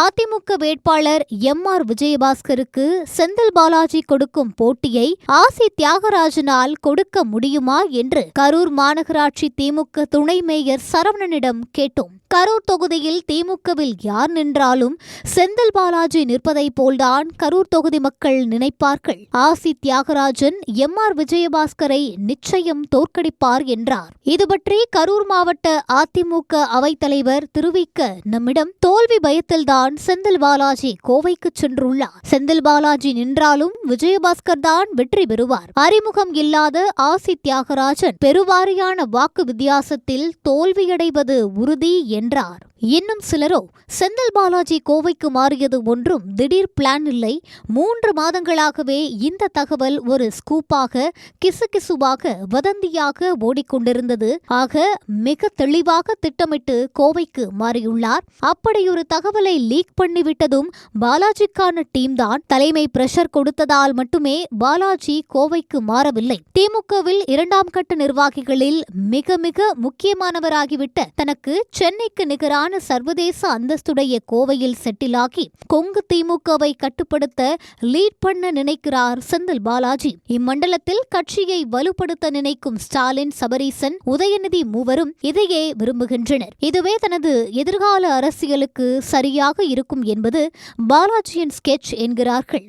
அதிமுக வேட்பாளர் எம்.ஆர். விஜயபாஸ்கருக்கு செந்தில் பாலாஜி கொடுக்கும் போட்டியை ஆசி தியாகராஜனால் கொடுக்க முடியுமா என்று கரூர் மாநகராட்சி திமுக துணை மேயர் சரவணனிடம் கேட்டோம். கரூர் தொகுதியில் திமுகவில் யார் நின்றாலும் செந்தில் பாலாஜி நிற்பதைப் போல்தான் கரூர் தொகுதி மக்கள் நினைப்பார்கள். ஆசி தியாகராஜன் எம்.ஆர். விஜயபாஸ்கரை நிச்சயம் தோற்கடிப்பார் என்றார். இதுபற்றி கரூர் மாவட்ட அதிமுக அவைத்தலைவர் திருவிக்க நம்மிடம் தோல்வி பயத்தில்தான் செந்தில் பாலாஜி கோவைக்கு சென்றுள்ளார். செந்தில் பாலாஜி நின்றாலும் விஜயபாஸ்கர் தான் வெற்றி பெறுவார். அறிமுகம் இல்லாத ஆசி தியாகராஜன் பெருவாரியான வாக்கு வித்தியாசத்தில் தோல்வியடைவது உறுதி என்றார். இன்னும் சிலரோ செந்தில் பாலாஜி கோவைக்கு மாறியது ஒன்றும் திடீர் பிளான் இல்லை, 3 மாதங்களாகவே இந்த தகவல் ஒரு ஸ்கூப்பாக கிசுகிசுவாக வதந்தியாக ஓடிக்கொண்டிருந்தது. ஆக மிக தெளிவாக திட்டமிட்டு கோவைக்கு மாறியுள்ளார். அப்படியொரு தகவலை லீக் பண்ணிவிட்டதும் பாலாஜிக்கான டீம் தான். தலைமை பிரஷர் கொடுத்ததால் மட்டுமே பாலாஜி கோவைக்கு மாறவில்லை. திமுகவில் 2ஆம் கட்ட நிர்வாகிகளில் மிக மிக முக்கியமானவராகிவிட்ட தனக்கு சென்னைக்கு நிகரான சர்வதேச அந்தஸ்துடைய கோவையில் செட்டிலாகி கொங்கு திமுகவை கட்டுப்படுத்த லீட் பண்ண நினைக்கிறார் செந்தில் பாலாஜி. இம்மண்டலத்தில் கட்சியை வலுப்படுத்த நினைக்கும் ஸ்டாலின், சபரீசன், உதயநிதி மூவரும் இதையே விரும்புகின்றனர். இதுவே தனது எதிர்கால அரசியலுக்கு சரியாக இருக்கும் என்பது பாலாஜியின் ஸ்கெட்ச் என்கிறார்கள்.